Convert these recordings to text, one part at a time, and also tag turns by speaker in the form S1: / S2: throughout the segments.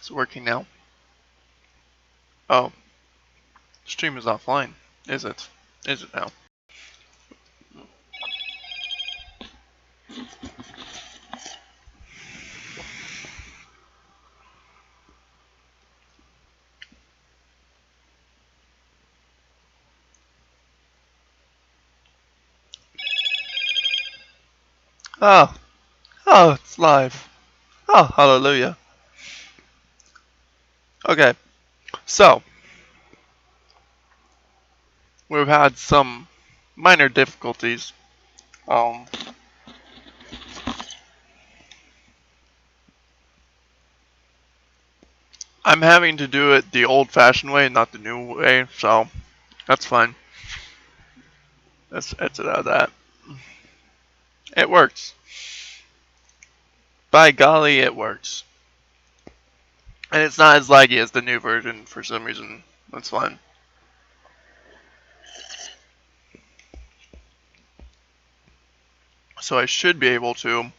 S1: It's working now. Oh, stream is offline. Is it? Is it now? Oh, oh, it's live. Oh, hallelujah. Okay, so we've had some minor difficulties. I'm having to do it the old-fashioned way, not the new way, so that's fine. Let's exit out of that. It works. By golly, it works. And it's not as laggy as the new version for some reason. That's fine. So I should be able to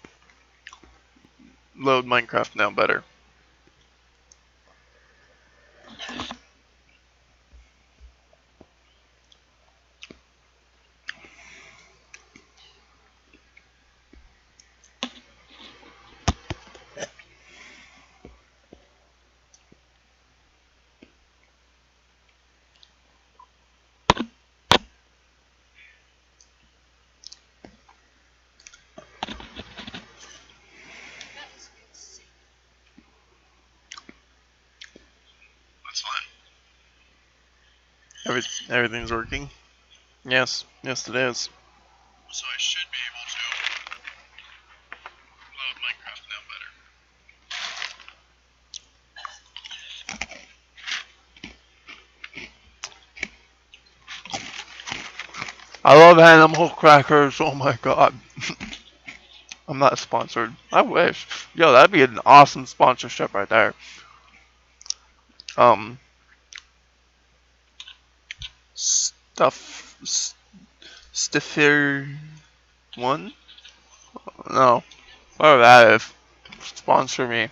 S1: load Minecraft now better. That's fine. Everything's working? Yes, yes it is. So I should be able to load Minecraft now better. I love animal crackers, oh my god. I'm not sponsored. I wish. Yo, that'd be an awesome sponsorship right there. Stiffer one? No. Whatever that is. Sponsor me.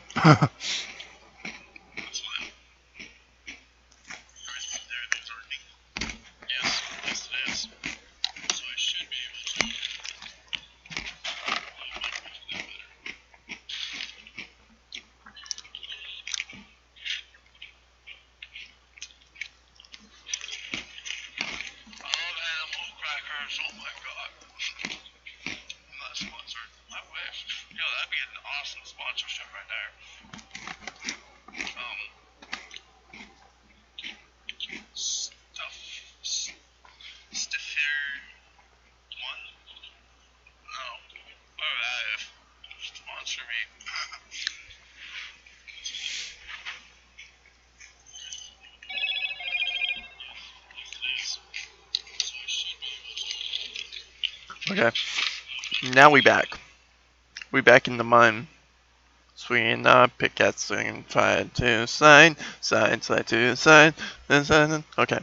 S1: Oh my god. I'm not sponsored. I wish. Yo, that'd be an awesome sponsorship right there. Stiffer one? No. Whatever that is. Sponsor me. Okay. Now we back. We back in the mine. Swinging a pickaxe, swinging side to side, side to side, then side. Okay.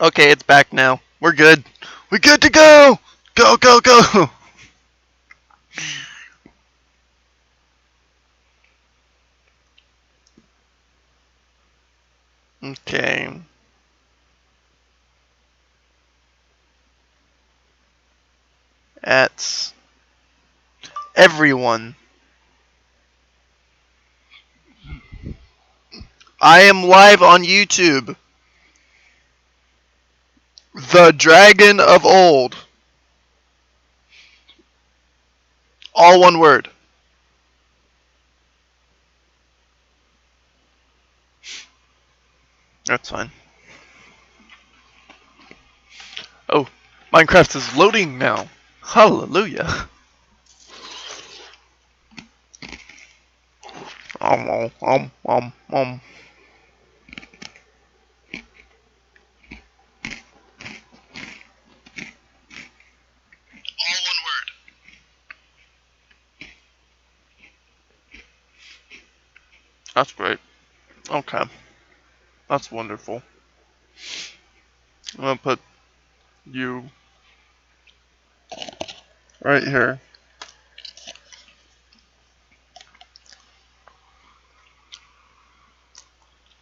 S1: Okay, it's back now. We're good. We're good to go! Go, go, go! Okay. At everyone. I am live on YouTube. The Dragon of Old. All one word. That's fine. Oh, Minecraft is loading now. Hallelujah. All one word. That's great. Okay. That's wonderful. I'm gonna put you right here.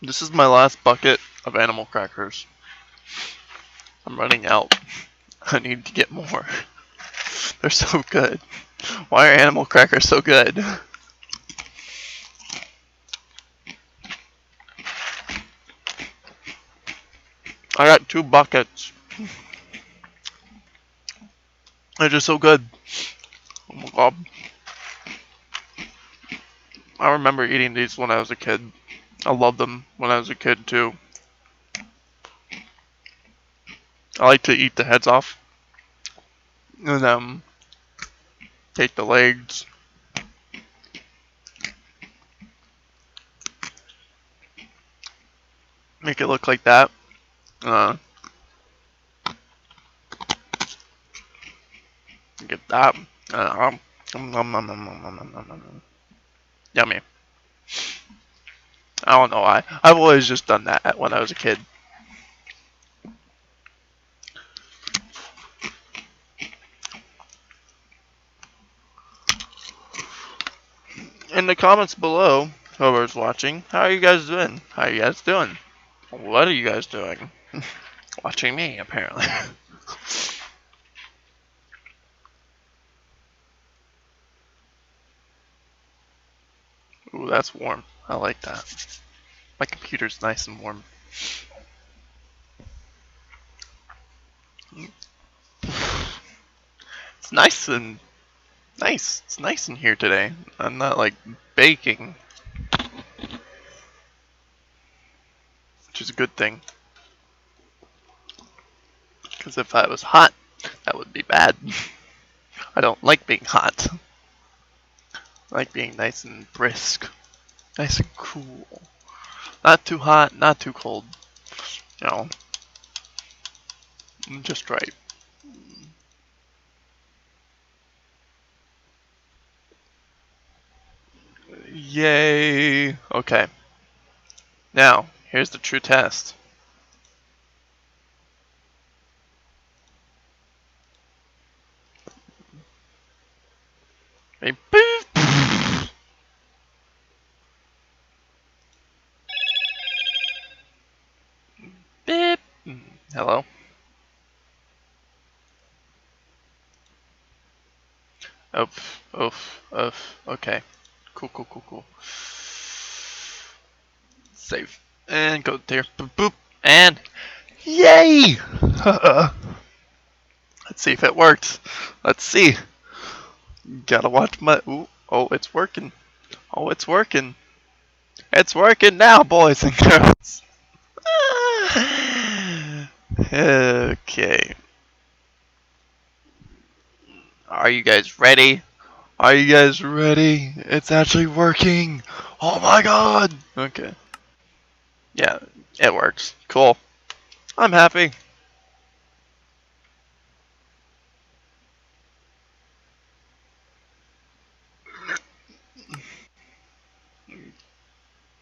S1: This is my last bucket of animal crackers. I'm running out. I need to get more. They're so good. Why are animal crackers so good? I got 2 buckets. They're just so good. Oh my god. I remember eating these when I was a kid. I loved them when I was a kid too. I like to eat the heads off. And take the legs. Make it look like that. Get that. Yummy. I don't know why. I've always just done that when I was a kid. In the comments below, whoever's watching, how are you guys doing? How are you guys doing? What are you guys doing? Watching me, apparently. Ooh, that's warm. I like that. My computer's nice and warm. It's nice and nice. It's nice in here today. I'm not like baking, which is a good thing. Because if I was hot, that would be bad. I don't like being hot. I like being nice and brisk. Nice and cool. Not too hot, not too cold. You know, just right. Yay! Okay. Now, here's the true test. Hey, beep. Beep. Hello? Okay. Cool. Save. And go there. Boop, boop. And yay! Let's see if it works. Let's see. Gotta watch my. Ooh, oh, it's working. Oh, it's working. It's working now, boys and girls. Okay. Are you guys ready? Are you guys ready? It's actually working. Oh my god. Okay. Yeah, it works. Cool. I'm happy.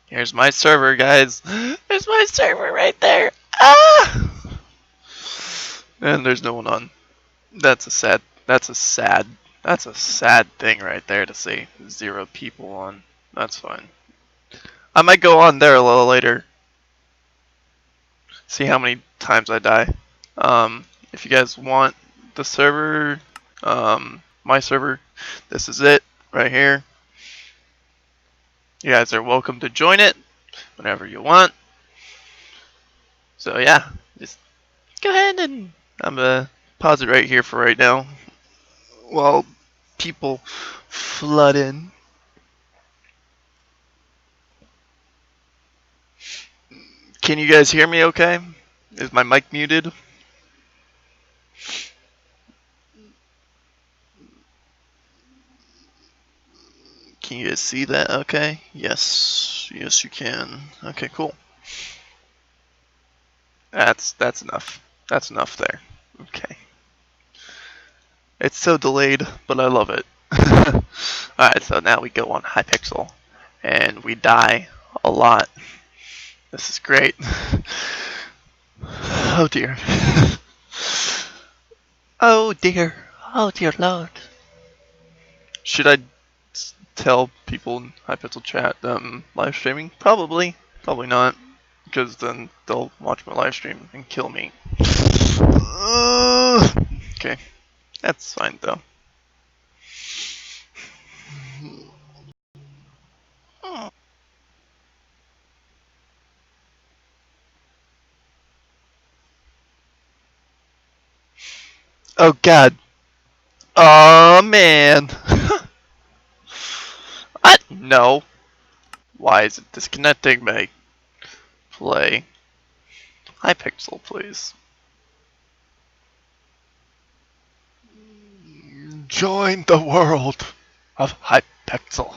S1: Here's my server, guys. There's my server right there. Ah! And there's no one on. That's a sad thing right there to see. 0 people on. That's fine. I might go on there a little later. See how many times I die. If you guys want the server, my server, this is it right here. You guys are welcome to join it whenever you want. So yeah, just go ahead and I'm gonna pause it right here for right now while people flood in. Can you guys hear me okay? Is my mic muted? Can you guys see that okay? Yes you can. Okay, cool. That's enough. That's enough there. Okay. It's so delayed, but I love it. Alright, so now we go on Hypixle. And we die a lot. This is great. Oh dear. Oh dear. Oh dear lord. Should I tell people in Hypixel chat live streaming? Probably. Probably not. because then they'll watch my live stream and kill me. Okay, that's fine though. Oh god. Oh man. What? No. Why is it disconnecting my play? Hypixle, please. Join the world of Hypixle.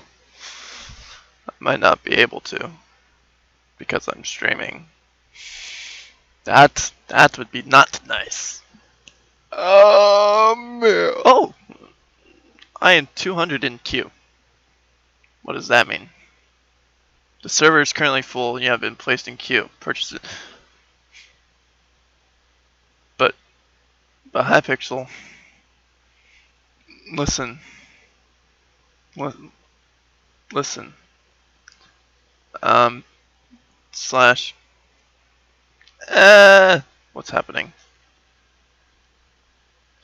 S1: I might not be able to because I'm streaming. That would be not nice. Oh, I am 200 in queue. What does that mean? The server is currently full. You have been placed in queue. Purchase it. But Hypixel, listen, listen. Um, slash. What's happening?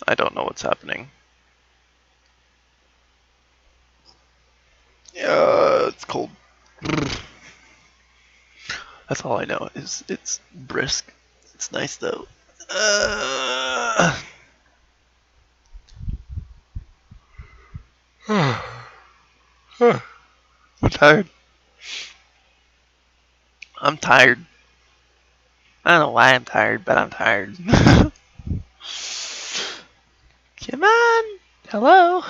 S1: I don't know what's happening. It's cold. That's all I know. Is it's brisk. It's nice though. I'm tired. I'm tired. I don't know why I'm tired, but I'm tired. Come on. Hello.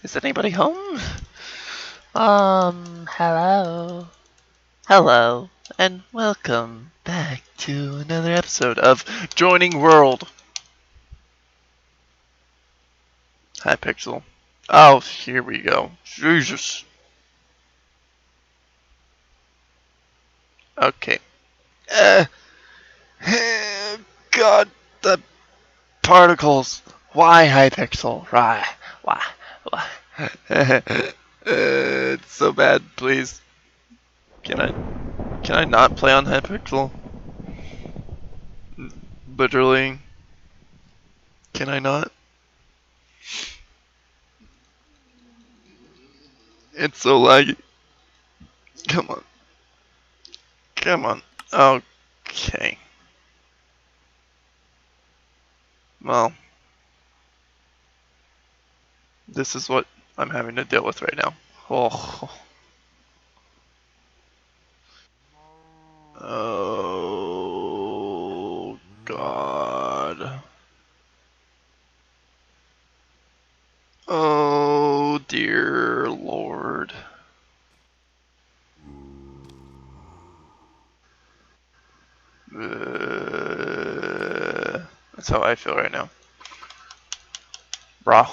S1: Is anybody home? Hello. Hello. And welcome back to another episode of Joining World. Hypixel. Oh, here we go. Jesus. Okay. Uh, God, the particles. Why Hypixel? Why? Why? Why? It's so bad. Please. Can I not play on Hypixel? Literally. Can I not? It's so laggy. Come on. Come on. Okay. Well, this is what I'm having to deal with right now. Oh. Oh God. Oh dear Lord. That's how I feel right now. Bro.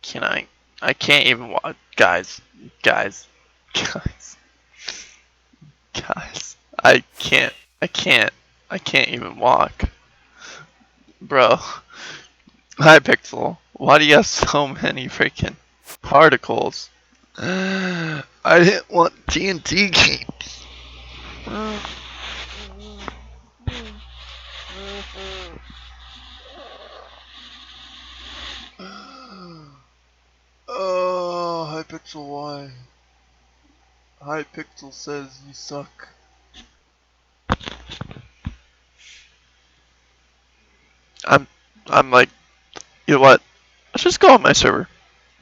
S1: Can I? I can't even walk. Guys. Guys. Guys. Guys. I can't. I can't. I can't even walk. Bro. Hypixel. Why do you have so many freaking particles? I didn't want TNT games. Oh, Hypixel, why? Hypixel says you suck. I'm like, you know what? Let's just go on my server.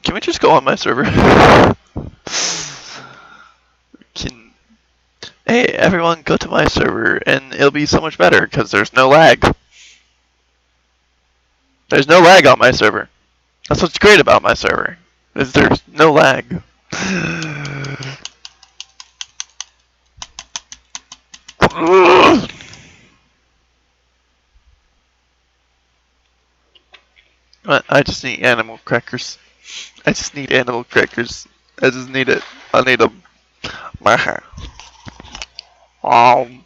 S1: Can we just go on my server? Can Hey everyone, go to my server and it'll be so much better because there's no lag. There's no lag on my server. That's what's great about my server. Is there's no lag. I just need animal crackers. I just need animal crackers. I just need it. I need them. Um.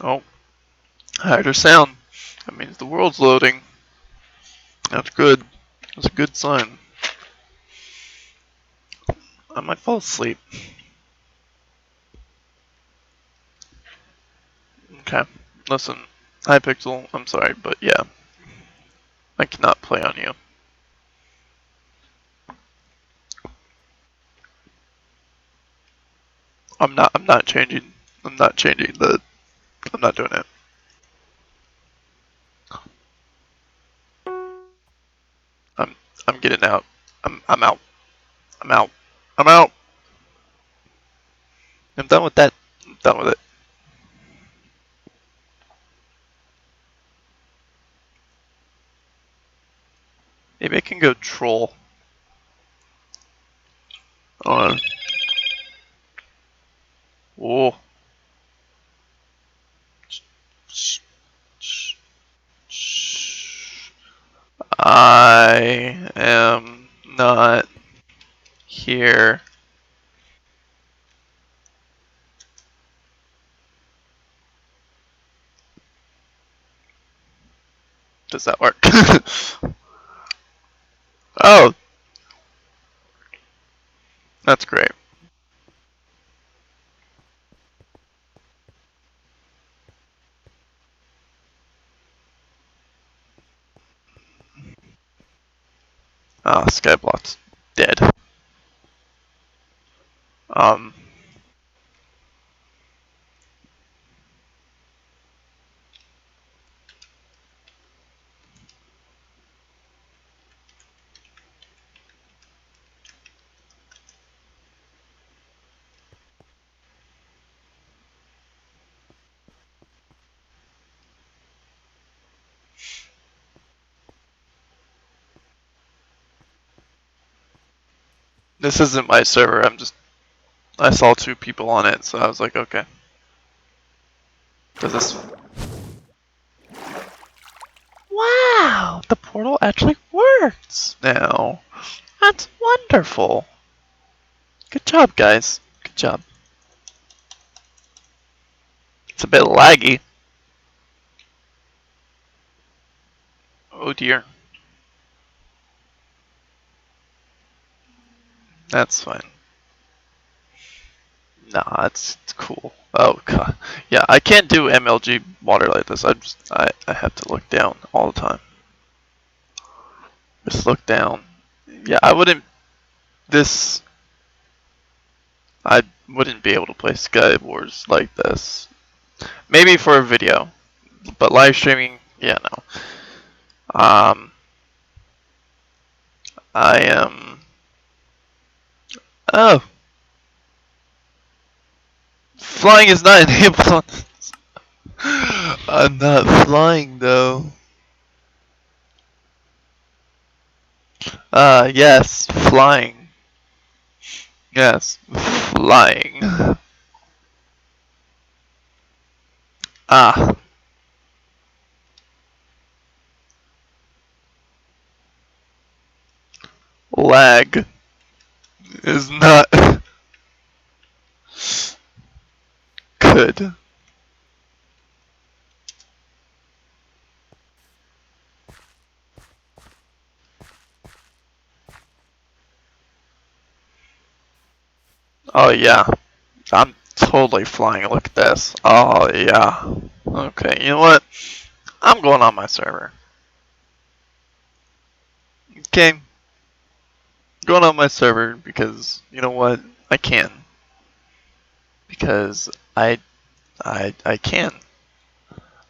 S1: Oh, higher sound. That means the world's loading. That's good. That's a good sign. I might fall asleep. Okay. Listen, Hypixle, I'm sorry, but yeah. I cannot play on you. I'm not changing. I'm not changing the. I'm not doing it. I'm I'm getting out. I'm out. I'm out. I'm out. I'm done with that. I'm done with it. Maybe I can go troll on. Oh. I am not here. Does that work? Oh, that's great. Ah, Skyblock's dead. Um, this isn't my server. I saw two people on it, so I was like, okay. Does this? Wow, the portal actually works now. That's wonderful. Good job, guys. Good job. It's a bit laggy. Oh dear. That's fine. Nah, it's cool. Oh god. Yeah, I can't do MLG water like this. I have to look down all the time. Just look down. Yeah, this I wouldn't be able to play skywars like this. Maybe for a video, but live streaming, yeah, no. Um, I am. Oh, flying is not enabled on this. I'm not flying though. Yes, flying. Yes, flying. Ah, lag is not good. Oh yeah, I'm totally flying. Look at this. Oh yeah. Okay, you know what? I'm going on my server. Okay, going on my server because you know what? I can. Because I can.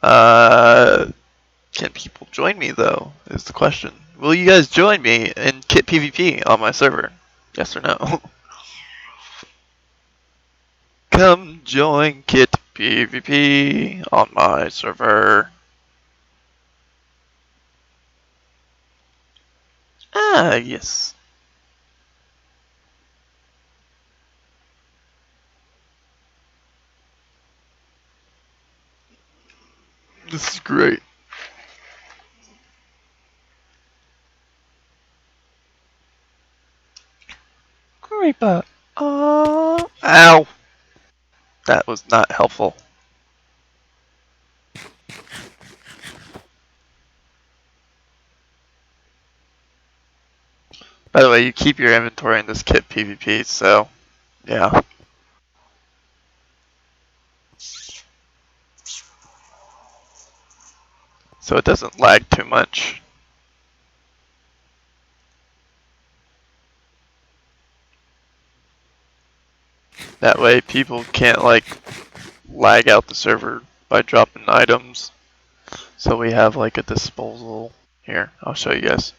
S1: Uh, can people join me though? Is the question. Will you guys join me in Kit PvP on my server? Yes or no? Come join Kit PvP on my server. Ah, yes. This is great. Creeper. Oh, ow. That was not helpful. By the way, you keep your inventory in this kit PvP, so yeah. So it doesn't lag too much. That way people can't like lag out the server by dropping items. So we have like a disposal. Here, I'll show you guys.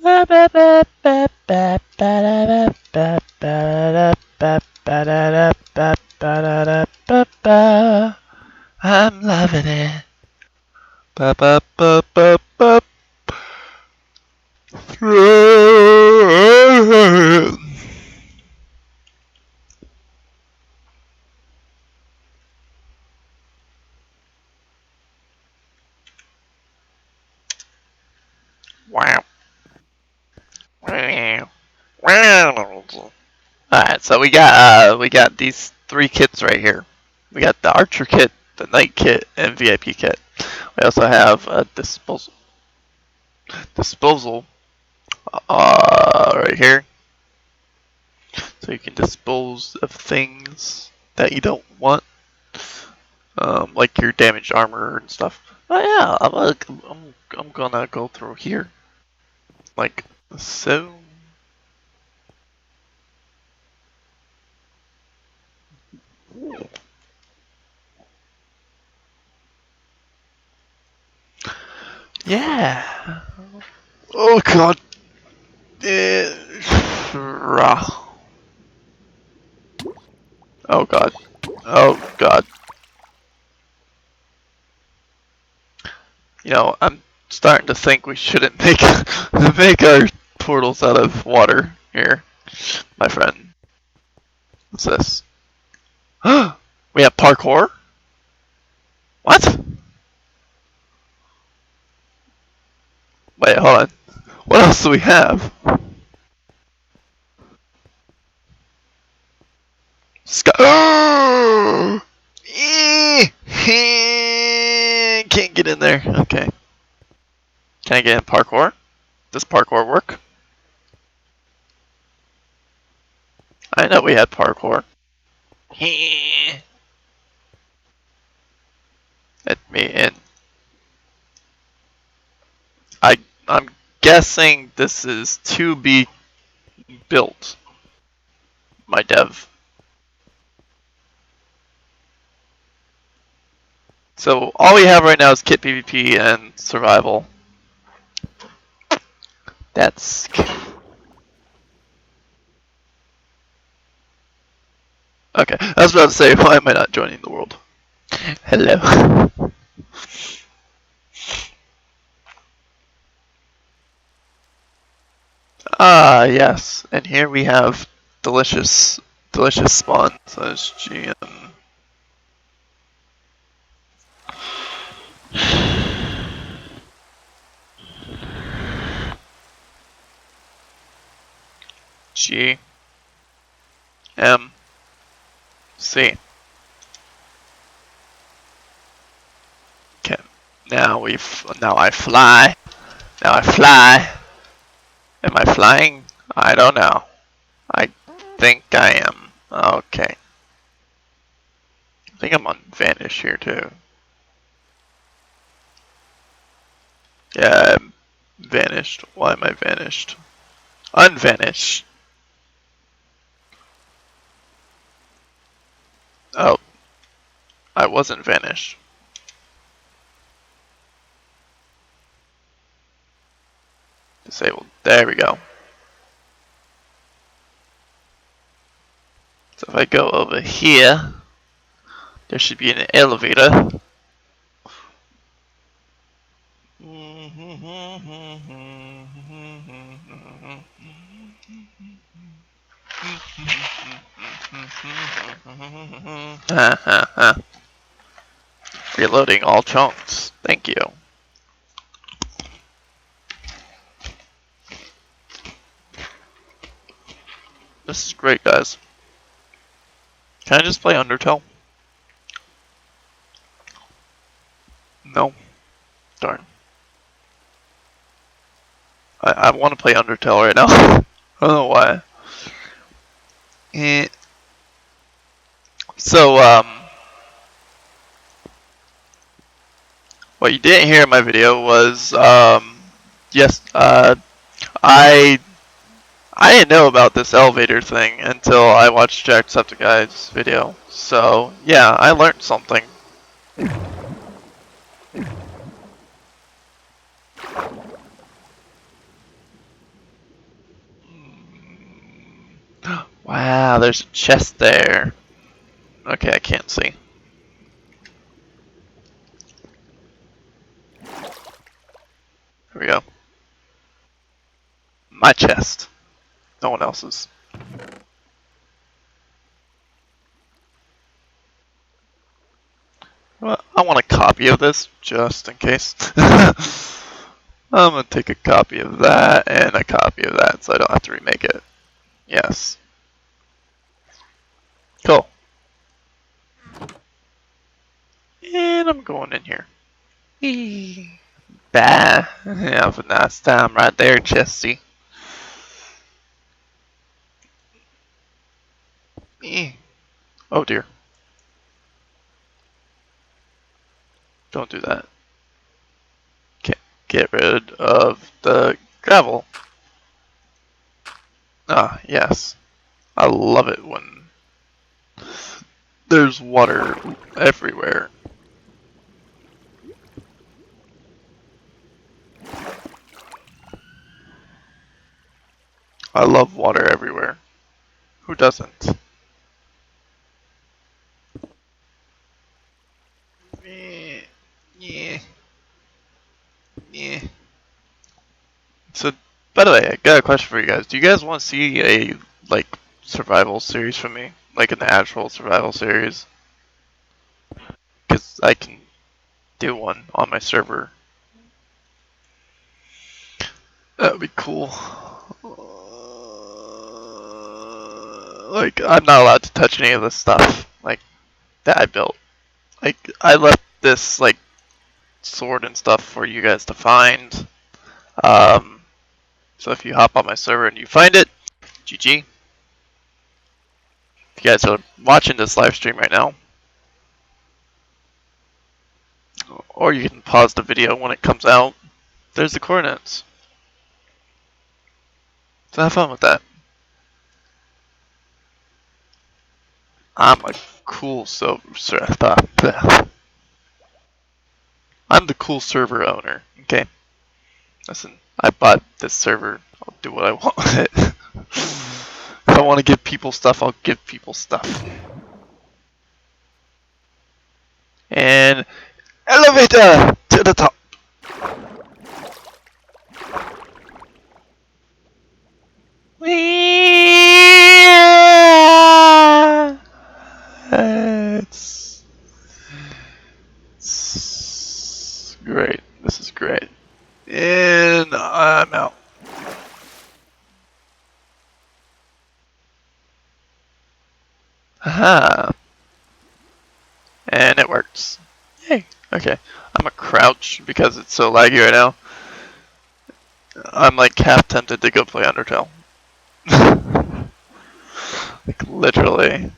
S1: I'm loving it. Wow. Alright, so we got these 3 kits right here. We got the Archer kit, the Knight kit, and VIP kit. We also have a disposal right here. So you can dispose of things that you don't want, like your damaged armor and stuff. Oh yeah, I'm gonna go through here, like so. Yeah. Oh god. Oh god. Oh god. You know, I'm starting to think we shouldn't make make our portals out of water here, my friend. What's this? We have parkour? What? Wait, hold on. What else do we have? Sky. Can't get in there. Okay. Can I get in parkour? Does parkour work? I know we had parkour. Let me in. I'm guessing this is to be built, my dev. So all we have right now is kit PvP and survival. That's okay. I was about to say, why am I not joining the world? Hello. Ah, yes. And here we have delicious spawns. As GM. G M C. Okay. Now I fly. Now I fly. Am I flying? I don't know. I think I am. Okay. I think I'm on vanish here too. Yeah, I'm vanished. Why am I vanished? Unvanished. Oh, I wasn't vanished. Disabled. There we go. So if I go over here, there should be an elevator. Reloading all chunks. Thank you. This is great, guys. Can I just play Undertale? No. Darn. I want to play Undertale right now. I don't know why. Eh. So, what you didn't hear in my video was, yes, I I didn't know about this elevator thing until I watched Jacksepticeye's video. So, yeah, I learned something. Wow, there's a chest there. Okay, I can't see. Here we go. My chest. No one else's. Well, I want a copy of this, just in case. I'm gonna take a copy of that and a copy of that so I don't have to remake it. Yes. Cool. And I'm going in here. Eee. Bah. Have a nice time right there, Chesty. Eee. Oh dear. Don't do that. Get rid of the gravel. Ah, yes. I love it when there's water everywhere. I love water everywhere. Who doesn't? Yeah. Yeah. So, by the way, I got a question for you guys. Do you guys want to see a, like, survival series from me? Like an actual survival series? Because I can do one on my server. That would be cool. Like, I'm not allowed to touch any of this stuff, like, that I built. Like, I left this, like, sword and stuff for you guys to find. So if you hop on my server and you find it, GG. If you guys are watching this live stream right now, or you can pause the video when it comes out, there's the coordinates. So have fun with that. I'm a cool I'm the cool server owner, okay? Listen, I bought this server. I'll do what I want with it. If I want to give people stuff, I'll give people stuff. And elevator to the top. It's great. This is great. And I'm out. Aha. And it works. Yay. Okay. I'm a crouch because it's so laggy right now. I'm like half tempted to go play Undertale. Like literally.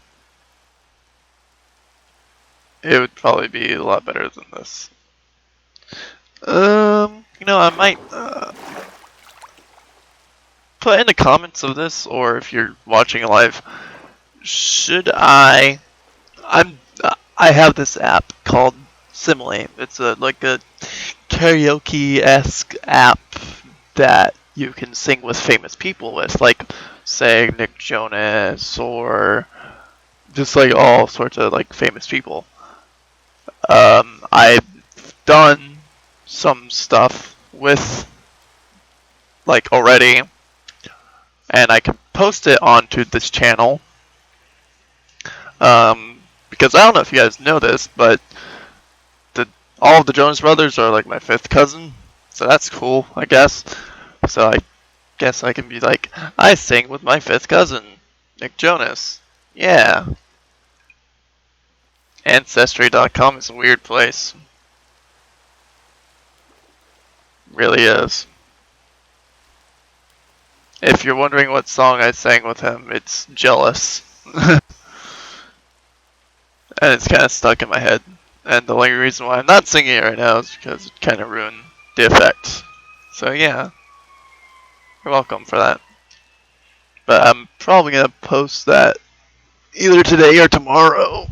S1: It would probably be a lot better than this. I might put in the comments of this, or if you're watching live, should I have this app called Simile. It's like a karaoke-esque app that you can sing with famous people with, like say Nick Jonas or just like all sorts of like famous people. I've done some stuff with like already, and I can post it onto this channel. Because I don't know if you guys know this, but all of the Jonas Brothers are like my fifth cousin, so that's cool, I guess. So I guess I can be like, I sing with my fifth cousin, Nick Jonas. Yeah. Ancestry.com is a weird place. Really is. If you're wondering what song I sang with him, it's Jealous. And it's kind of stuck in my head. And the only reason why I'm not singing it right now is because it kind of ruined the effect. So yeah, you're welcome for that. But I'm probably gonna post that either today or tomorrow.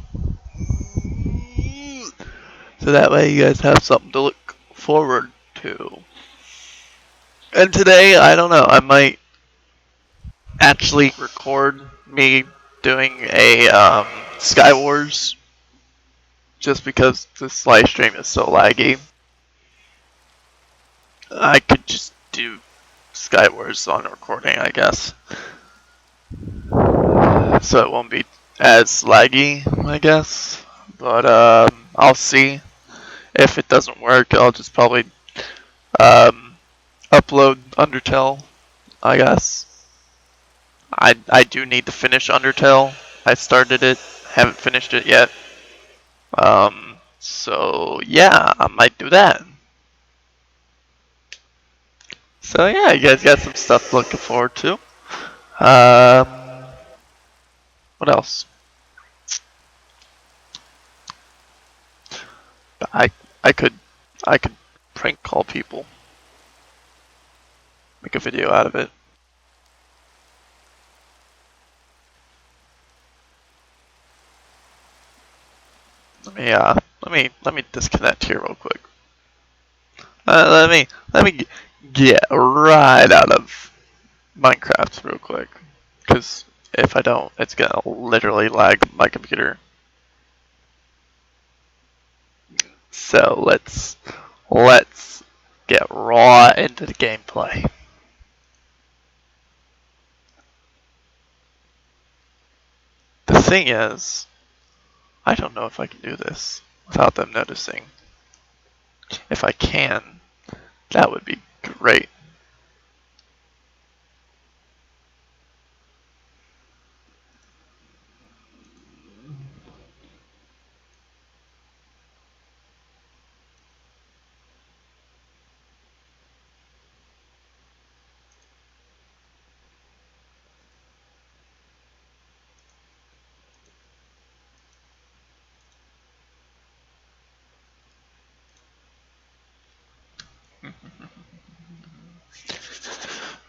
S1: So that way you guys have something to look forward to. And today, I don't know, I might actually record me doing a skywars just because this live stream is so laggy. I could just do skywars on recording, I guess. So it won't be as laggy, I guess. But I'll see. If it doesn't work, I'll just probably um, upload Undertale, I guess. I do need to finish Undertale. I started it, haven't finished it yet. So yeah, I might do that. So yeah, you guys got some stuff to look forward to. Um, what else? I I could I could prank call people, make a video out of it. Let me disconnect here real quick. Let me get right out of Minecraft real quick, because if I don't, it's gonna literally lag my computer. So let's get right into the gameplay. The thing is, I don't know if I can do this without them noticing. If I can, that would be great.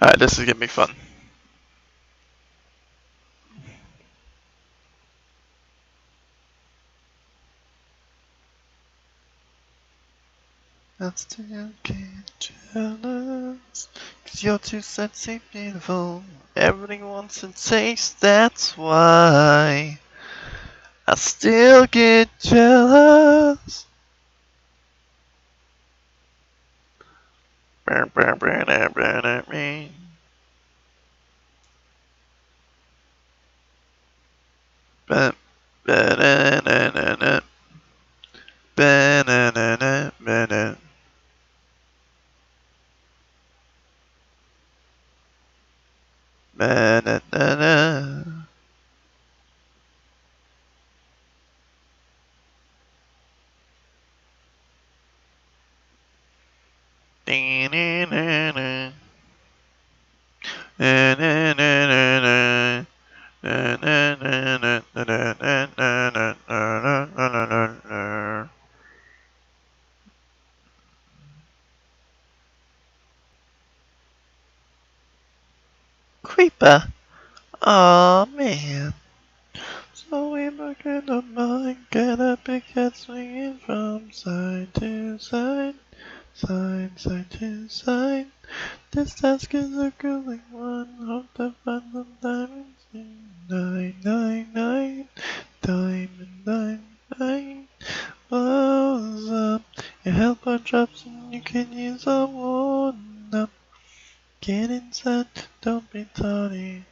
S1: Alright, this is gonna be fun. I still get jealous, 'cause you're too sexy, beautiful. Everybody wants to taste, that's why I still get jealous. Burn, burn, burn, burn, burn at me. Ba- ba-da-na-na-na. Ba-na-na-na-na-na. Ba-na-na-na. Dee-na-na-na. Na-na-na-na-na. Na-na-na-na-na-na-na-na-na-na-na-na. Creeper. Aw, man. So we look at the mind, get a big head swinging from side to side, side to side. This task is a grueling one, hope to find some diamonds in 999, diamond 99. Blows up, your health bar drops and you can use a one up. Get inside, don't be tawny.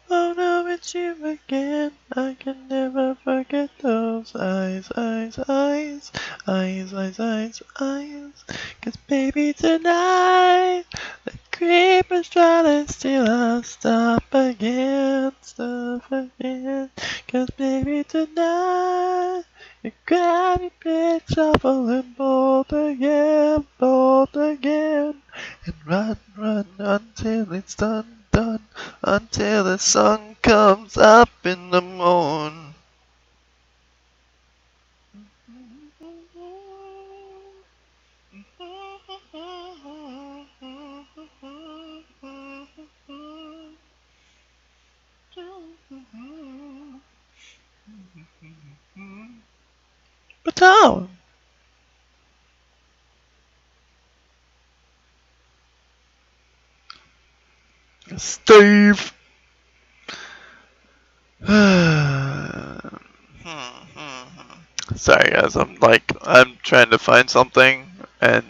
S1: Oh no, it's you again. I can never forget those eyes, eyes, eyes, eyes, eyes, eyes, eyes. 'Cause baby tonight, the creeper's trying to steal our stuff again, stuff again. 'Cause baby tonight, you grab your big shovel and bolt again, bolt again. Run, run until it's done, done, until the sun comes up in the morn. Baton. Steve. Sorry guys, I'm trying to find something and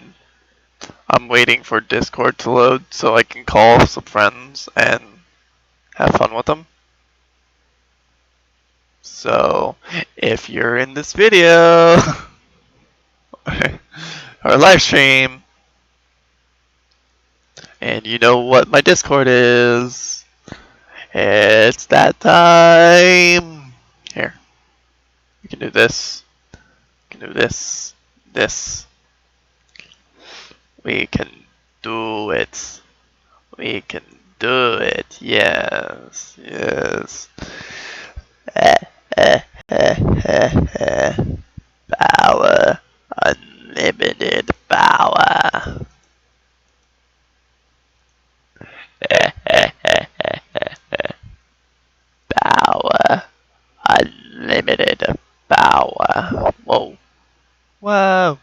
S1: I'm waiting for Discord to load so I can call some friends and have fun with them. So, if you're in this video or live stream and you know what my Discord is, it's that time. Here, we can do this. We can do this. This. We can do it. We can do it. Yes. Yes. Power. Unlimited power. Power. Unlimited power. Whoa. Whoa.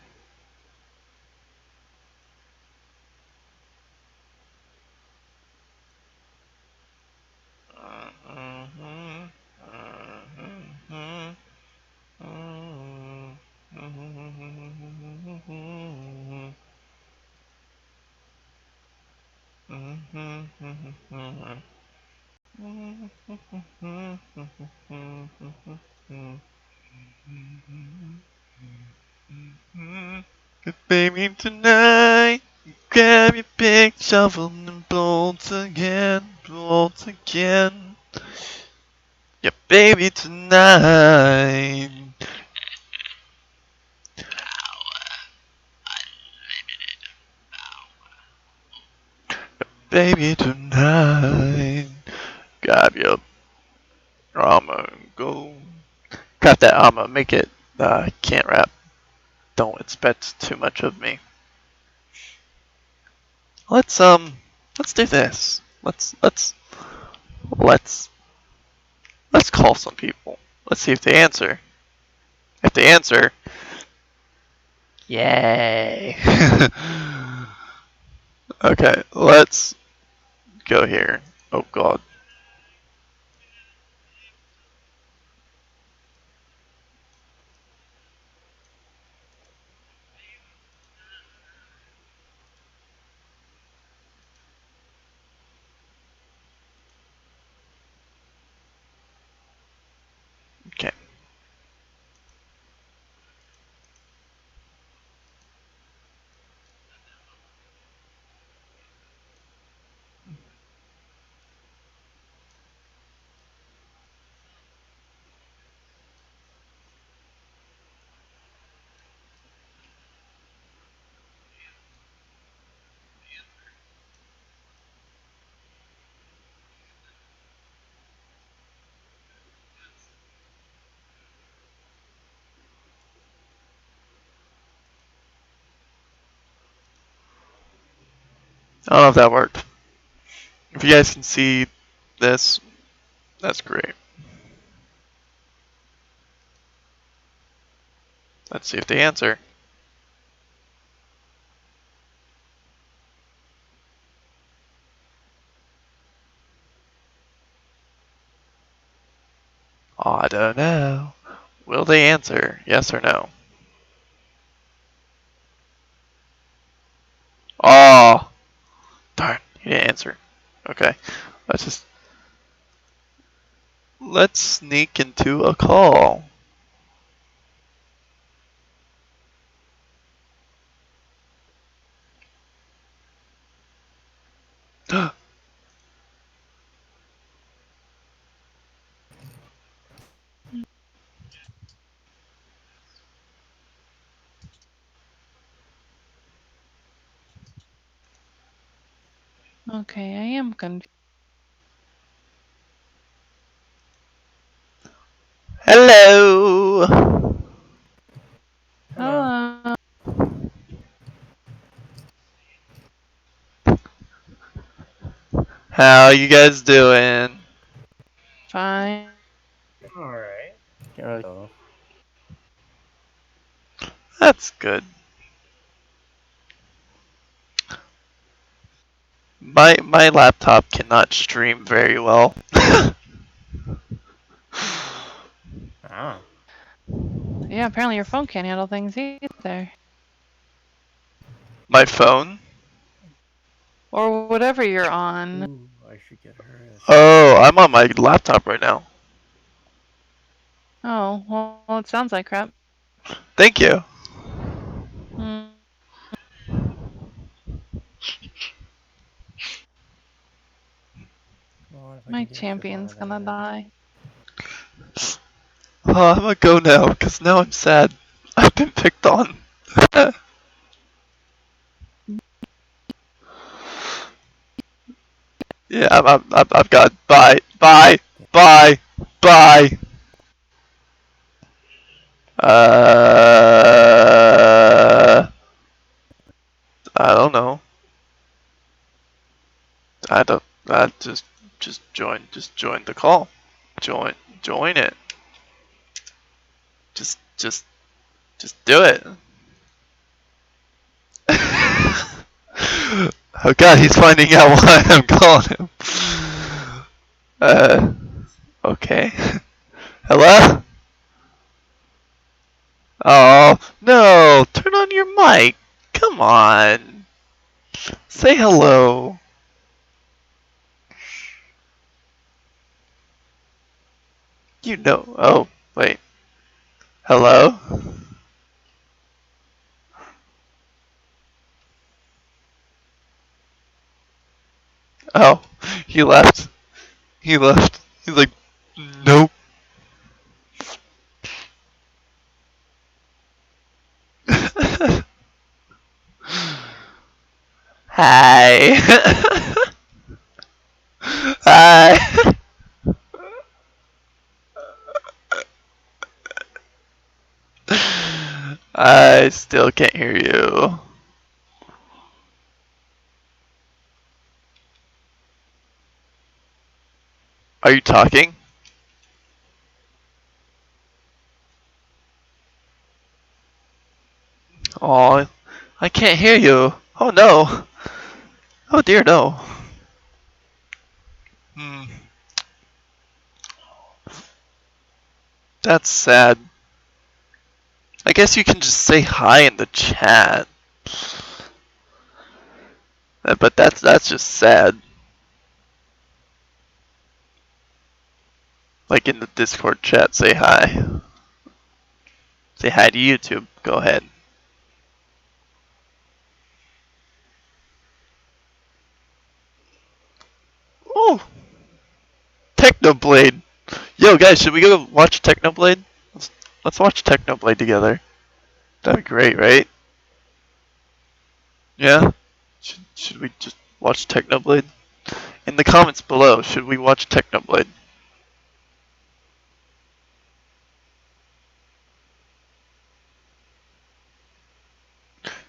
S1: Baby, tonight, grab your pick, shovel, and bolt again, bolt again. Yeah, baby, tonight. Baby, tonight. Grab your armor and go. Grab that armor, make it. Can't rap. Don't expect too much of me. Let's do this. Let's call some people. Let's see if they answer. If they answer, yay. Okay, let's go here. Oh god. Okay. I don't know if that worked. If you guys can see this, that's great. Let's see if they answer. I don't know. Will they answer? Yes or no? Oh, darn, he didn't answer. Okay, let's sneak into a call.
S2: Okay, I am confused.
S1: Hello.
S3: Hello.
S2: Hello.
S1: How you guys doing?
S2: Fine.
S3: Alright. Can't really go.
S1: That's good. My laptop cannot stream very well.
S3: Ah.
S2: Yeah, apparently your phone can't handle things either.
S1: My phone?
S2: Or whatever you're on.
S3: Ooh, I should get her a
S1: Oh,
S3: CD.
S1: I'm on my laptop right now.
S2: Oh, well, it sounds like crap.
S1: Thank you.
S2: Hmm.
S3: Come on, if I
S2: My
S3: can get
S2: champion's gonna
S3: Shyvana.
S2: die.
S1: Oh, I'm gonna go now, because now I'm sad. I've been picked on. Yeah, I've got. Bye. Bye. Bye. Bye. I don't know. I don't. I just join. Just join the call. Join it. Just do it. Oh God, he's finding out why I'm calling him. Uh, okay. Hello? Oh, no, turn on your mic. Come on. Say hello. You know. Oh, wait. Hello? Oh, he left. He left. He's like, nope. Hi. Hi. I still can't hear you. Are you talking? Oh, I can't hear you. Oh no. Oh dear, no. Hmm, that's sad. I guess you can just say hi in the chat. But that's just sad. Like in the Discord chat, say hi. Say hi to YouTube. Go ahead. Oh, Technoblade. Yo, guys, should we go watch Technoblade? Let's watch Technoblade together. That'd be great, right? Yeah? Should we just watch Technoblade? In the comments below, should we watch Technoblade?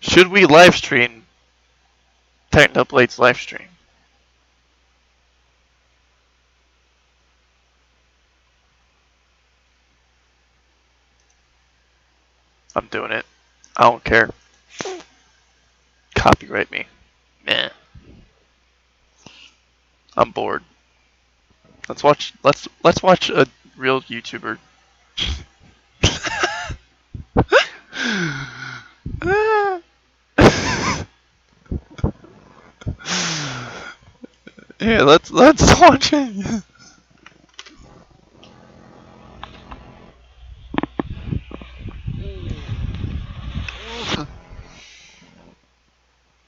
S1: Should we live stream Technoblade's live stream? I'm doing it. I don't care. Copyright me. Meh. I'm bored. Let's watch a real YouTuber. Yeah, let's watch it.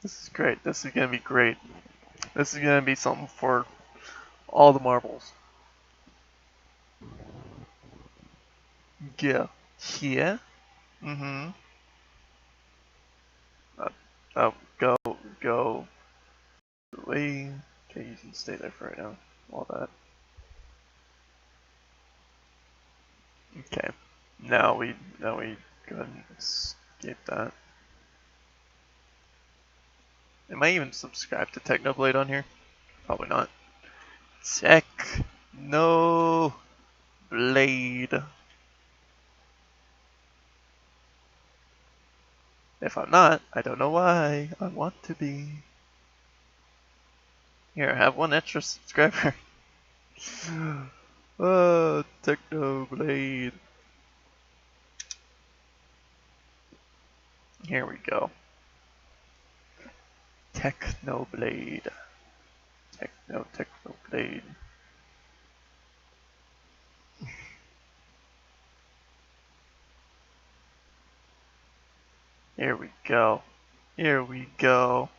S1: This is great. This is gonna be great. This is gonna be something for all the marbles. Yeah. Yeah. Mm-hmm. Uh, oh, go away. Okay, you can stay there for right now. All that. Okay. Now we go ahead and escape that. Am I even subscribed to Technoblade on here? Probably not. Technoblade. If I'm not, I don't know why. I want to be. Here, I have one extra subscriber. Oh, Technoblade. Here we go. Technoblade. Technoblade. Here we go. Here we go.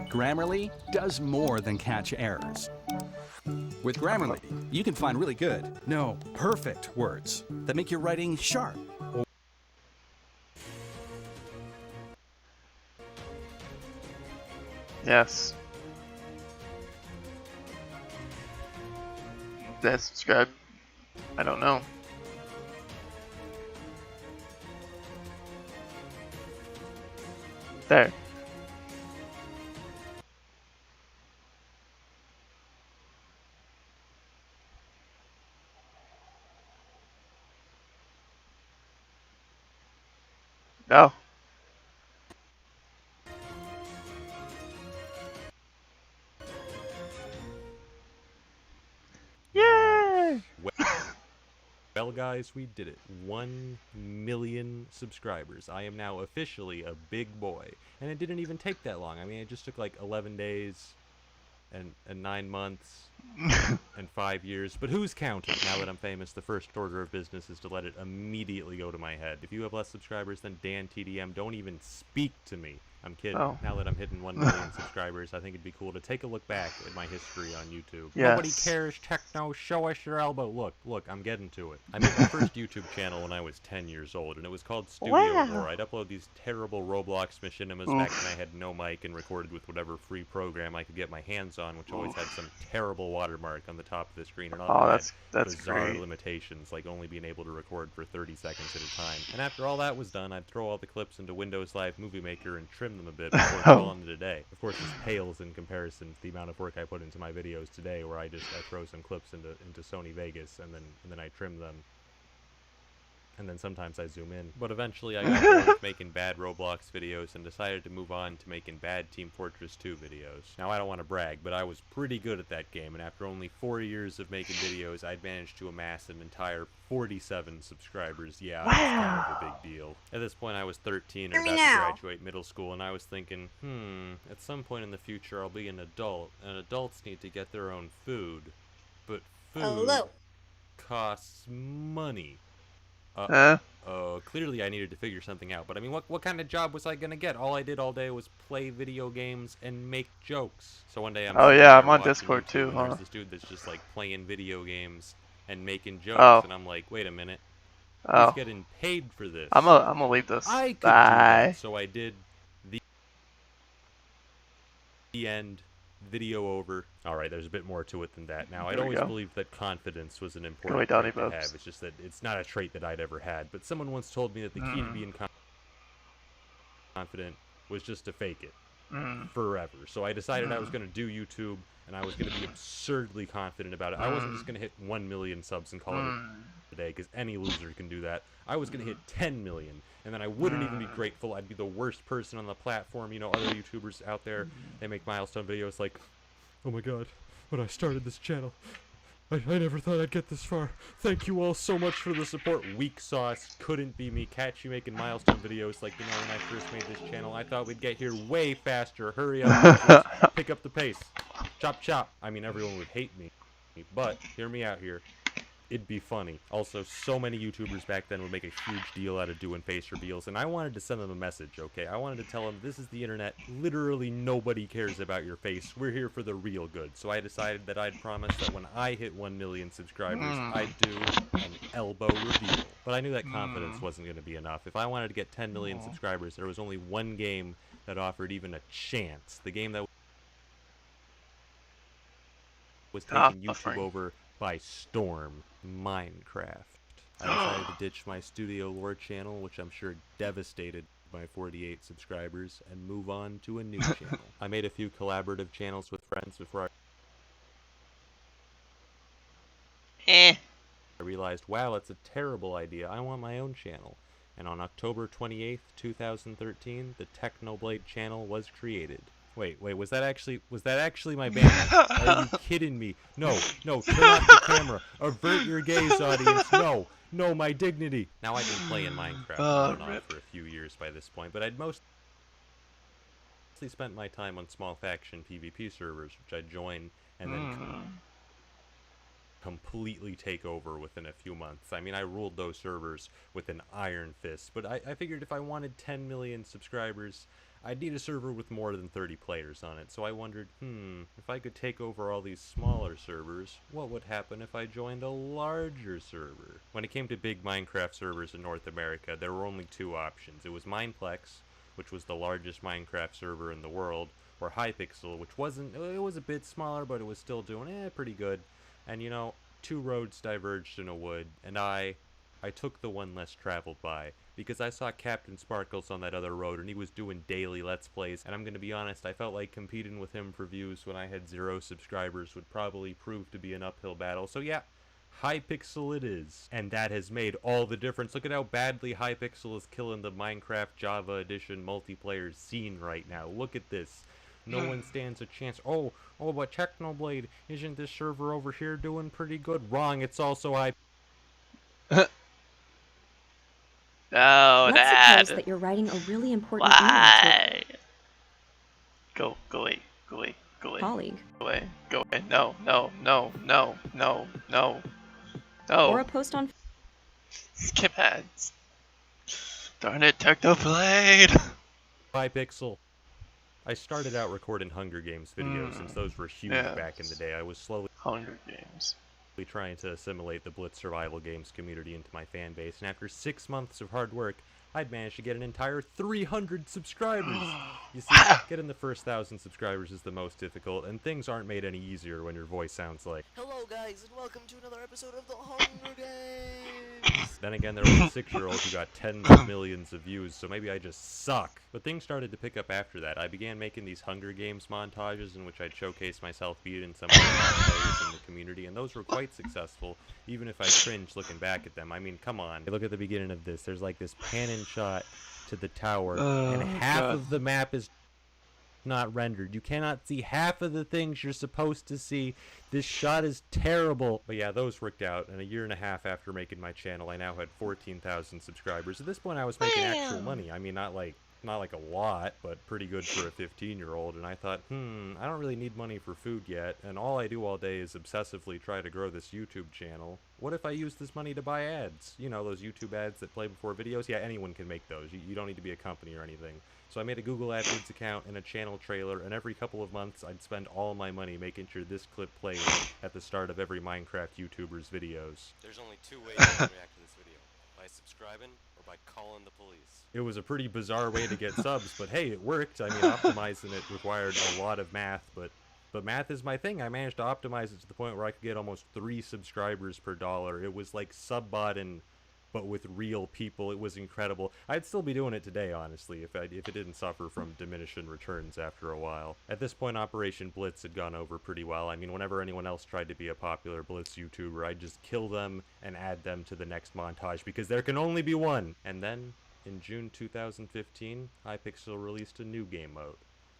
S4: Grammarly does more than catch errors. With Grammarly, you can find really good, no, perfect words that make your writing sharp.
S1: Yes. Did I subscribe? I don't know. There. No. Yay!
S5: Well, guys, we did it. 1 million subscribers. I am now officially a big boy. And it didn't even take that long. I mean, it just took like 11 days and 9 months and 5 years. But who's counting? Now that I'm famous, the first order of business is to let it immediately go to my head. If you have less subscribers than Dan TDM, don't even speak to me. I'm kidding.
S1: Oh.
S5: Now that I'm hitting 1 million subscribers, I think it'd be cool to take a look back at my history on YouTube.
S1: Yes.
S5: Nobody cares, Techno. Show us your elbow. Look, I'm getting to it. I made my first YouTube channel when I was 10 years old, and it was called Studio War. I'd upload these terrible Roblox machinimas back when I had no mic and recorded with whatever free program I could get my hands on, which always had some terrible watermark on the top of the screen, and all
S1: that's
S5: bizarre
S1: great.
S5: limitations, like only being able to record for 30 seconds at a time. And after all that was done, I'd throw all the clips into Windows Live Movie Maker and trim them a bit before calling it a day. Of course, this pales in comparison to the amount of work I put into my videos today, where I throw some clips into Sony Vegas and then I trim them. And then sometimes I zoom in. But eventually I got bored of making bad Roblox videos and decided to move on to making bad Team Fortress 2 videos. Now, I don't want to brag, but I was pretty good at that game, and after only 4 years of making videos, I'd managed to amass an entire 47 subscribers. Yeah, it's kind of a big deal. At this point, I was 13 and about to graduate middle school, and I was thinking, at some point in the future, I'll be an adult, and adults need to get their own food. But food costs money. Clearly I needed to figure something out, but I mean, what kind of job was I gonna get? All I did all day was play video games and make jokes. So one day I'm
S1: I'm on Discord too, huh?
S5: There's this dude that's just like playing video games and making jokes, and I'm like, wait a minute, who's getting paid for this?
S1: I'm gonna leave this.
S5: I could do that, so I did the end. Video over. Alright, there's a bit more to it than that. Now, I'd always believed that confidence was an important trait to have. It's just that it's not a trait that I'd ever had. But someone once told me that the key to being confident was just to fake it. Forever. So I decided I was going to do YouTube, and I was going to be absurdly confident about it. I wasn't just going to hit 1 million subs and call it a day, because any loser can do that. I was going to hit 10 million, and then I wouldn't even be grateful. I'd be the worst person on the platform. You know, other YouTubers out there, they make milestone videos like, oh my god, when I started this channel, I never thought I'd get this far. Thank you all so much for the support. Weak sauce. Couldn't be me. Catch you making milestone videos like, you know, when I first made this channel. I thought we'd get here way faster. Hurry up. Pick up the pace. Chop chop. I mean, everyone would hate me. But, hear me out here. It'd be funny. Also, so many YouTubers back then would make a huge deal out of doing face reveals, and I wanted to send them a message, okay? I wanted to tell them, this is the internet. Literally nobody cares about your face. We're here for the real good. So I decided that I'd promise that when I hit 1 million subscribers, I'd do an elbow reveal. But I knew that confidence wasn't going to be enough. If I wanted to get 10 million subscribers, there was only one game that offered even a chance. The game that was taking YouTube over by storm. Minecraft. I decided to ditch my Studio Lore channel, which I'm sure devastated my 48 subscribers, and move on to a new channel. I made a few collaborative channels with friends before I realized, wow, that's a terrible idea. I want my own channel. And on October 28th, 2013, the Technoblade channel was created. Wait, was that actually my banner? Are you kidding me? No, turn off the camera. Avert your gaze, audience. No, my dignity. Now I've been playing Minecraft on and off for a few years by this point, but I'd mostly spent my time on small faction PvP servers, which I'd join and then completely take over within a few months. I mean, I ruled those servers with an iron fist, but I figured if I wanted 10 million subscribers, I'd need a server with more than 30 players on it, so I wondered, if I could take over all these smaller servers, what would happen if I joined a larger server? When it came to big Minecraft servers in North America, there were only two options. It was Mineplex, which was the largest Minecraft server in the world, or Hypixle, which it was a bit smaller, but it was still doing pretty good. And you know, two roads diverged in a wood, and I took the one less traveled by, because I saw Captain Sparkles on that other road, and he was doing daily Let's Plays, and I'm gonna be honest, I felt like competing with him for views when I had 0 subscribers would probably prove to be an uphill battle, so yeah, Hypixel it is. And that has made all the difference. Look at how badly Hypixel is killing the Minecraft Java Edition multiplayer scene right now. Look at this. No one stands a chance. Oh, but Technoblade, isn't this server over here doing pretty good? Wrong, it's also
S1: No,
S6: Let's
S1: Dad.
S6: suppose that you're writing a really important email
S1: Why? Go away. Go away. Go
S6: to a
S1: away.
S6: colleague
S1: Go away. Go away. No.
S6: or a post on
S1: Skip ads. Darn it, Technoblade.
S5: Hypixel. I started out recording Hunger Games videos since those were huge back in the day. I was slowly
S1: Hunger Games.
S5: trying to assimilate the Blitz survival games community into my fan base, and after 6 months of hard work, I'd managed to get an entire 300 subscribers. You see, getting the first 1,000 subscribers is the most difficult, and things aren't made any easier when your voice sounds like,
S7: "Hello guys, and welcome to another episode of the Hunger Games!"
S5: Then again, there was a 6-year-old who got tens of millions of views, so maybe I just suck. But things started to pick up after that. I began making these Hunger Games montages in which I'd showcase myself beating some of the top players in the community, and those were quite successful, even if I cringe looking back at them. I mean, come on. Look at the beginning of this. There's like this pan-in shot to the tower, and half of the map is not rendered. You cannot see half of the things you're supposed to see. This shot is terrible. But yeah, those worked out, and a year and a half after making my channel, I now had 14,000 subscribers. At this point, I was making actual money. I mean, not like a lot, but pretty good for a 15-year-old, and I thought, I don't really need money for food yet, and all I do all day is obsessively try to grow this YouTube channel. What if I use this money to buy ads? You know, those YouTube ads that play before videos? Yeah, anyone can make those. You don't need to be a company or anything. So I made a Google AdWords account and a channel trailer, and every couple of months I'd spend all my money making sure this clip played at the start of every Minecraft YouTuber's videos.
S7: There's only two ways you can react to this video: by subscribing or by calling the police.
S5: It was a pretty bizarre way to get subs, but hey, it worked. I mean, optimizing it required a lot of math, but math is my thing. I managed to optimize it to the point where I could get almost 3 subscribers per dollar. It was like sub-botting, but with real people. It was incredible. I'd still be doing it today, honestly, if it didn't suffer from diminishing returns after a while. At this point, Operation Blitz had gone over pretty well. I mean, whenever anyone else tried to be a popular Blitz YouTuber, I'd just kill them and add them to the next montage, because there can only be one. And then, in June 2015, Hypixel released a new game mode.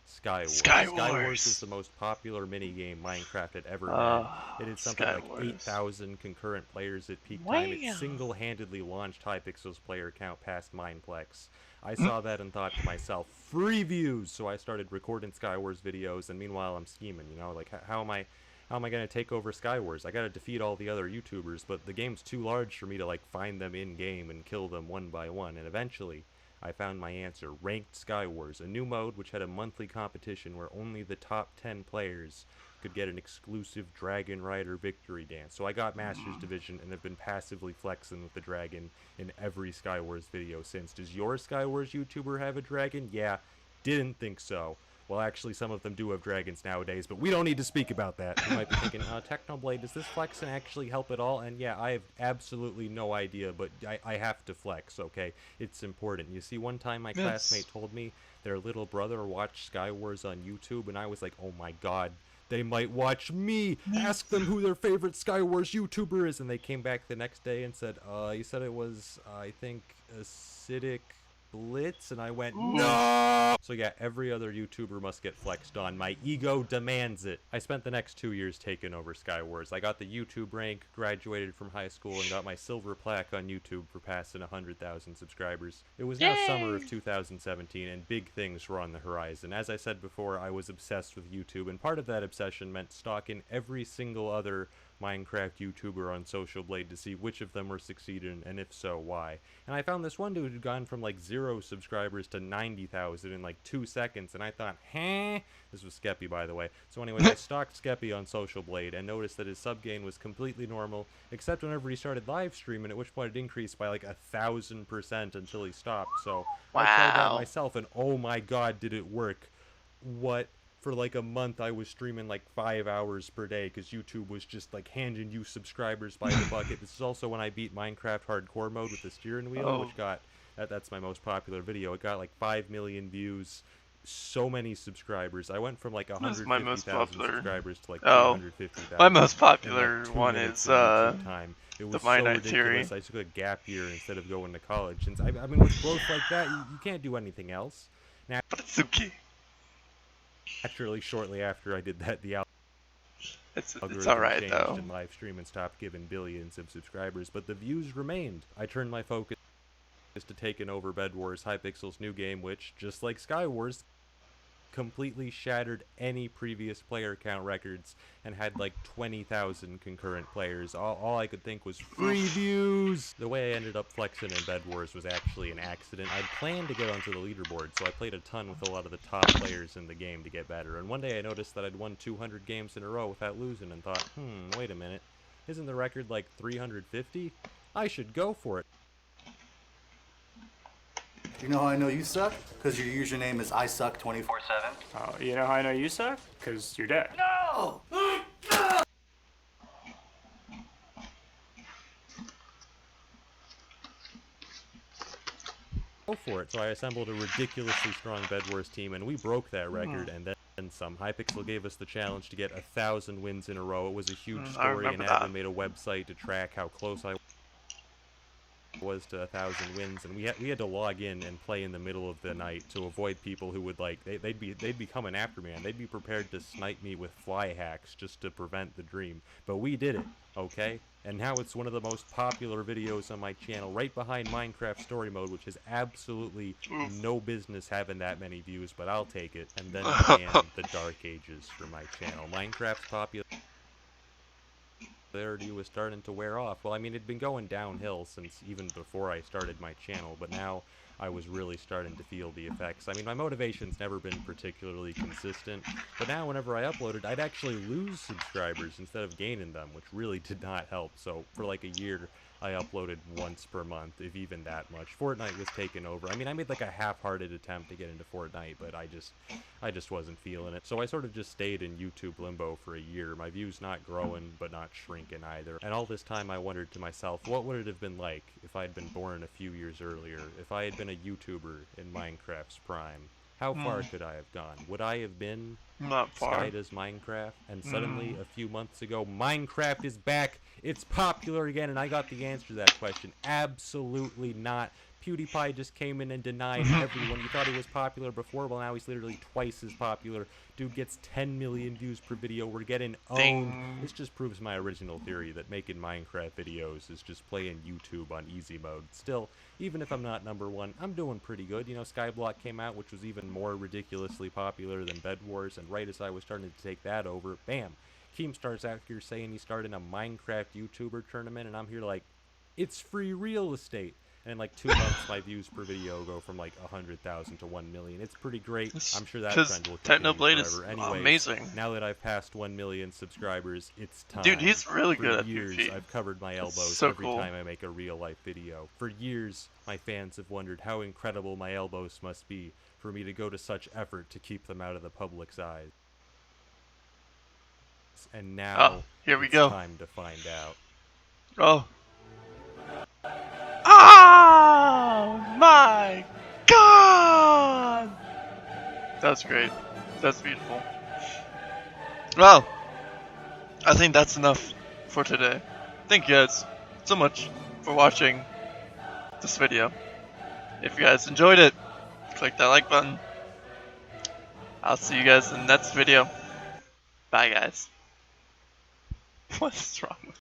S5: Skywars. Skywars is the most popular minigame Minecraft had ever had. It had something like 8,000 concurrent players at peak time. It single-handedly launched Hypixel's player count past Mineplex. I saw that and thought to myself, free views! So I started recording Skywars videos, and meanwhile I'm scheming, you know, like how am I How am I going to take over Skywars? I got to defeat all the other YouTubers, but the game's too large for me to like find them in game and kill them one by one. And eventually, I found my answer: Ranked Skywars, a new mode which had a monthly competition where only the top 10 players could get an exclusive Dragon Rider victory dance. So I got Masters Division and have been passively flexing with the dragon in every Skywars video since. Does your Skywars YouTuber have a dragon? Yeah, didn't think so. Well, actually, some of them do have dragons nowadays, but we don't need to speak about that. You might be thinking, Technoblade, does this flexing actually help at all? And yeah, I have absolutely no idea, but I have to flex, okay? It's important. You see, one time my classmate told me their little brother watched Skywars on YouTube, and I was like, oh my god, they might watch me! Ask them who their favorite Skywars YouTuber is! And they came back the next day and said, he said it was, I think, Acidic Blitz, and I went, no! So yeah, every other YouTuber must get flexed on. My ego demands it. I spent the next 2 years taking over Skywars. I got the YouTube rank, graduated from high school, and got my silver plaque on YouTube for passing 100,000 subscribers. It was now summer of 2017, and big things were on the horizon. As I said before, I was obsessed with YouTube, and part of that obsession meant stalking every single other Minecraft YouTuber on Social Blade to see which of them were succeeding, and if so, why. And I found this one dude who'd gone from like 0 subscribers to 90,000 in like 2 seconds, and I thought, this was Skeppy, by the way. So anyways, I stalked Skeppy on Social Blade and noticed that his sub gain was completely normal, except whenever he started live streaming, at which point it increased by like 1,000% until he stopped. So I tried that myself, and oh my god, did it work. What? For like a month, I was streaming like 5 hours per day because YouTube was just like handing you subscribers by the bucket. This is also when I beat Minecraft Hardcore mode with the steering wheel, which got, that's my most popular video. It got like 5 million views, so many subscribers. I went from like 150,000 subscribers to like 250,000.
S1: My most popular
S5: like
S1: one is
S5: time. It was
S1: the My
S5: so
S1: Night
S5: ridiculous.
S1: Theory.
S5: I took a gap year instead of going to college. And I mean, with growth like that, you can't do anything else. Now,
S1: But it's okay.
S5: naturally, shortly after I did that, the
S1: It's
S5: algorithm
S1: alright
S5: changed
S1: though.
S5: and live stream and stopped giving billions of subscribers, but the views remained. I turned my focus to taking over Bed Wars, Hypixle's new game, which, just like Skywars, completely shattered any previous player count records and had like 20,000 concurrent players. All I could think was free views! The way I ended up flexing in Bed Wars was actually an accident. I'd planned to get onto the leaderboard, so I played a ton with a lot of the top players in the game to get better, and one day I noticed that I'd won 200 games in a row without losing and thought, wait a minute, isn't the record like 350? I should go for it.
S8: You know how I know you suck? Because your username is ISuck24/7.
S3: Oh, you know how I know you suck? Because you're dead.
S8: No!
S5: Go for it. So I assembled a ridiculously strong Bed Wars team, and we broke that record, and then some. Hypixle gave us the challenge to get 1,000 wins in a row. It was a huge story, and admin made a website to track how close I was to 1,000 wins, and we had to log in and play in the middle of the night to avoid people who would like they'd be coming after me, and they'd be prepared to snipe me with fly hacks just to prevent the dream. But we did it, okay? And now it's one of the most popular videos on my channel, right behind Minecraft Story Mode, which has absolutely no business having that many views, but I'll take it. And then began the dark ages for my channel. Minecraft's popularity was starting to wear off. Well, I mean, it'd been going downhill since even before I started my channel, but now I was really starting to feel the effects. I mean, my motivation's never been particularly consistent, but now whenever I uploaded, I'd actually lose subscribers instead of gaining them, which really did not help. So for like a year, I uploaded once per month, if even that much. Fortnite was taken over. I mean, I made like a half-hearted attempt to get into Fortnite, but I just wasn't feeling it. So I sort of just stayed in YouTube limbo for a year. My views not growing, but not shrinking either. And all this time I wondered to myself, what would it have been like if I had been born a few years earlier? If I had been a YouTuber in Minecraft's prime? How far could I have gone? Would I have been
S1: Not far.
S5: Sky does Minecraft? And suddenly, a few months ago, Minecraft is back! It's popular again, and I got the answer to that question. Absolutely not. PewDiePie just came in and denied everyone. You thought he was popular before? Well, now he's literally twice as popular. Dude gets 10 million views per video. We're getting owned. This just proves my original theory that making Minecraft videos is just playing YouTube on easy mode. Still, even if I'm not #1, I'm doing pretty good. You know, Skyblock came out, which was even more ridiculously popular than Bed Wars, and right as I was starting to take that over, bam! Keemstar's out here saying he started a Minecraft YouTuber tournament, and I'm here like, it's free real estate. And in like 2 months, my views per video go from like 100,000 to 1 million. It's pretty great. I'm sure that trend will continue
S1: Technoblade is
S5: forever. Anyways,
S1: amazing.
S5: now that I've passed 1 million subscribers, it's time.
S1: Dude, he's really
S5: For
S1: good at
S5: years,
S1: PvP.
S5: I've covered my elbows
S1: so
S5: every
S1: cool.
S5: time I make a real-life video. For years, my fans have wondered how incredible my elbows must be for me to go to such effort to keep them out of the public's eyes. And now,
S1: here we
S5: it's
S1: go.
S5: time to find out.
S1: Oh. Oh my god! That's great. That's beautiful. Well, I think that's enough for today. Thank you guys so much for watching this video. If you guys enjoyed it, click that like button. I'll see you guys in the next video. Bye guys. What's wrong with